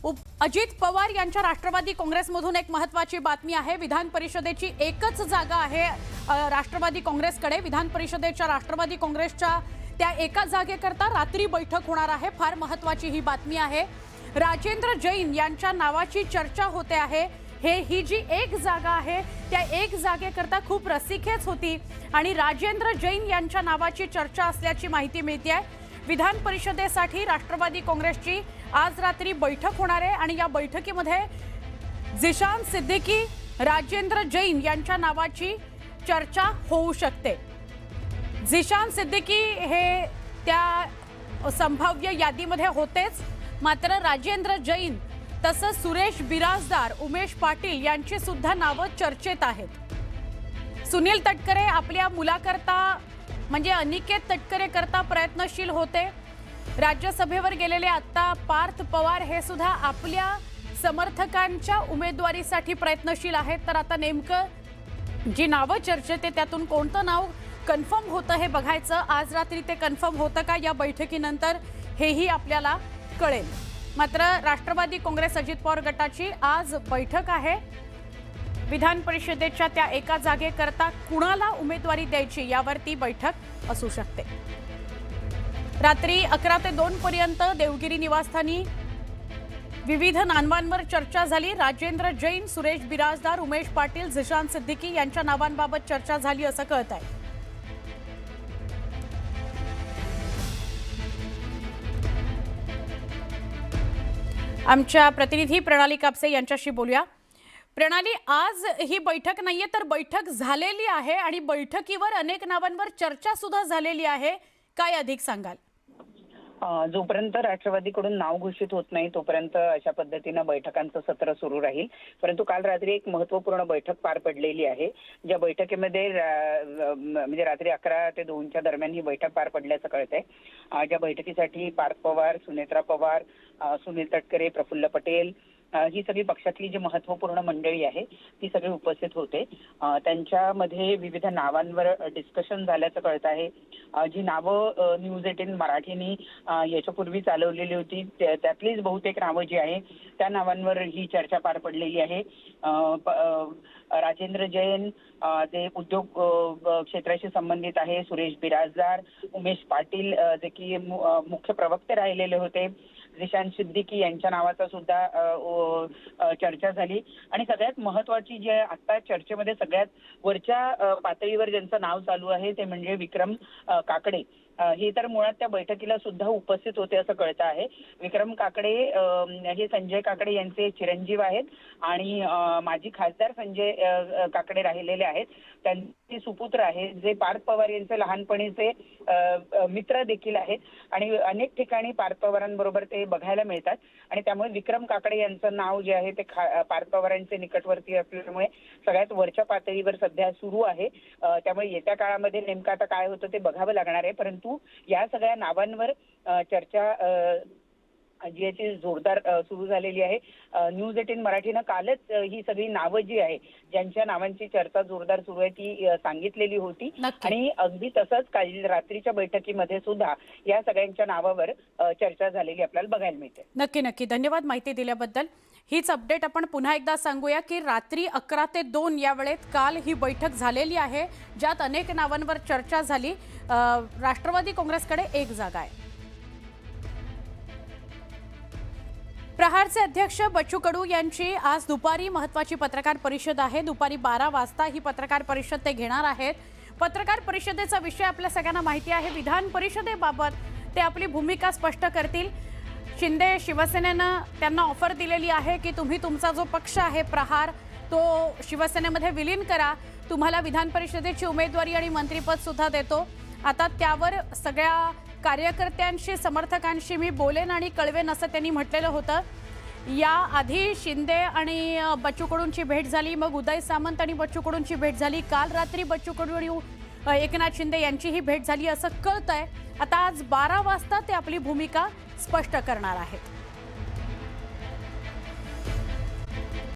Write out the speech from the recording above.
अजित पवार यांच्या राष्ट्रवादी काँग्रेसमधून एक महत्त्वाची बातमी आहे। विधान परिषदेची एकच जागा आहे राष्ट्रवादी काँग्रेसकडे। विधान परिषदेच्या राष्ट्रवादी काँग्रेसच्या त्या एका जागेकरता रात्री बैठक होणार आहे। फार महत्त्वाची ही बातमी आहे। राजेंद्र जैन यांच्या नावाची चर्चा होते आहे। ही जी एक जागा आहे त्या एक जागेकरता खूप रसिकेच होती आणि राजेंद्र जैन यांच्या नावाची चर्चा असल्याची माहिती मिळते आहे। विधान परिषदेसाठी राष्ट्रवादी काँग्रेसची आज रात्री बैठक होणार आहे आणि या बैठकीमध्ये झिशान सिद्दीकी, राजेंद्र जैन यांच्या नावाची चर्चा होऊ शकते। झिशान सिद्दीकी हे त्या संभाव्य यादीमध्ये होतेच, मात्र राजेंद्र जैन तसंच सुरेश बिराजदार, उमेश पाटील यांची सुद्धा नावं चर्चेत आहेत। सुनील तटकरे आपल्या मुलाकरता म्हणजे अनिकेत तटकरे करता प्रयत्नशील होते। राज्यसभेवर गेलेले आता पार्थ पवार हे सुद्धा आपल्या समर्थकांच्या उमेदवारीसाठी प्रयत्नशील आहेत। तर आता नेमकं जी नावं चर्चेत आहे त्यातून कोणतं नाव कन्फर्म होतं हे बघायचं। आज रात्री ते कन्फर्म होतं का या बैठकीनंतर हेही आपल्याला कळेल। मात्र राष्ट्रवादी काँग्रेस अजित पवार गटाची आज बैठक आहे। विधान परिषदेच्या त्या एका जागेकरता कुणाला उमेदवारी द्यायची यावरती बैठक असू शकते। रात्री 11 ते 2 पर्यंत देवगिरी निवासस्थानी विविध नावांवर चर्चा झाली। राजेंद्र जैन, सुरेश बिराजदार, उमेश पाटील, झिशान सिद्दीकी यांच्या नावांबाबत चर्चा झाली असं कळत आहे। आमच्या प्रतिनिधी प्रणाली कापसे यांच्याशी बोलूया। प्रणाली, आज ही बैठक नाहीये तर बैठक झालेली आहे आणि बैठकीवर अनेक नावांवर चर्चा सुद्धा झालेली आहे, काय अधिक सांगाल? जोपर्यंत राष्ट्रवादीकडून नाव घोषित होत नाही तोपर्यंत अशा पद्धतीने बैठकांचं सत्र सुरू राहील। परंतु काल रात्री एक महत्त्वपूर्ण बैठक पार पडलेली आहे। ज्या बैठकीमध्ये म्हणजे रात्री 11 ते 2च्या दरम्यान ही बैठक पार पडल्याचं कळतंय। ज्या बैठकीसाठी पार्थ पवार, सुनेत्रा पवार, सुनील तटकरे, प्रफुल्ल पटेल ही सगळी पक्षातली जी महत्त्वपूर्ण मंडळी आहे ती सगळी उपस्थित होते। त्यांच्यामध्ये विविध नावांवर डिस्कशन झाल्याचं कळत आहे। जी नावं न्यूज 18 मराठीने याच्यापूर्वी चालवलेली होती त्यातलीच बहुतेक नावं जी आहे त्या नावांवर ही चर्चा पार पडलेली आहे। राजेंद्र जैन जे उद्योग क्षेत्राशी संबंधित आहे, सुरेश बिराजदार, उमेश पाटील जे की मुख्य प्रवक्ते राहिलेले होते, झिशान सिद्दीकी यांच्या नावाचा सुद्धा चर्चा झाली। आणि सगळ्यात महत्त्वाची जी आता चर्चेमध्ये सगळ्यात वरच्या पातळीवर ज्यांचं नाव चालू आहे ते म्हणजे विक्रम काकडे। हे तर मुळात त्या बैठकीला सुद्धा उपस्थित होते असं कळतं आहे। विक्रम काकडे हे संजय काकडे यांचे चिरंजीव आहेत आणि माजी खासदार संजय काकडे राहिलेले आहेत। त्यांचे सुपुत्र आहेत जे पार्थ पवार यांचे लहानपणीचे मित्र देखील आहेत आणि अनेक ठिकाणी पार्थ पवारांबरोबर ते बघायला मिळतात आणि त्यामुळे विक्रम काकडे यांचं नाव जे आहे ते पार्थ पवारांचे निकटवर्ती असल्यामुळे सगळ्यात वरच्या पातळीवर सध्या सुरू आहे। त्यामुळे येत्या काळामध्ये नेमकं आता काय होतं ते बघावं लागणार आहे। परंतु या सगळ्या नावांवर चर्चा जी आहे ती जोरदार सुरू झालेली आहे। न्यूज 18 मराठीनं कालच ही सगळी नावं जी आहे ज्यांच्या नावांची चर्चा जोरदार सुरू आहे ती सांगितलेली होती आणि अगदी तसंच काल रात्रीच्या बैठकीमध्ये सुद्धा या सगळ्यांच्या नावावर चर्चा झालेली आपल्याला बघायला मिळते। नक्की धन्यवाद माहिती दिल्याबद्दल। हीच अपडेट आपण पुन्हा एकदा सांगूया की रात्री 11 ते 2 या वेळेत काल ही बैठक झालेली आहे ज्यात अनेक नावांवर चर्चा झाली। राष्ट्रवादी काँग्रेसकडे एक जागा आहे। प्रहारचे अध्यक्ष बच्चू कडू यांची आज दुपारी महत्त्वाची पत्रकार परिषद आहे। दुपारी 12 वाजता ही पत्रकार परिषद ते घेणार आहेत। पत्रकार परिषदेचा विषय आपल्या सगळ्यांना माहिती आहे। विधान परिषदेबाबत ते आपली भूमिका स्पष्ट करतील। शिंदे शिवसेनेनं त्यांना ऑफर दिलेली आहे की तुम्ही तुमचा जो पक्ष आहे प्रहार तो शिवसेनेमध्ये विलीन करा, तुम्हाला विधान परिषदेची उमेदवारी आणि मंत्रिपद सुद्धा देतो। आता त्यावर सगळ्या कार्यकर्त्यांशी समर्थकांशी मी बोलेन आणि कळवेन असं त्यांनी म्हटलेलं होतं। या आधी शिंदे आणि बच्चू कडूंची भेट झाली, मग उदय सामंत आणि बच्चू कडूंची भेट झाली, काल रात्री बच्चू कडू आणि एकनाथ शिंदे यांचीही भेट झाली असं कळतंय। आता आज 12 वाजता ते आपली भूमिका स्पष्ट करणार आहेत।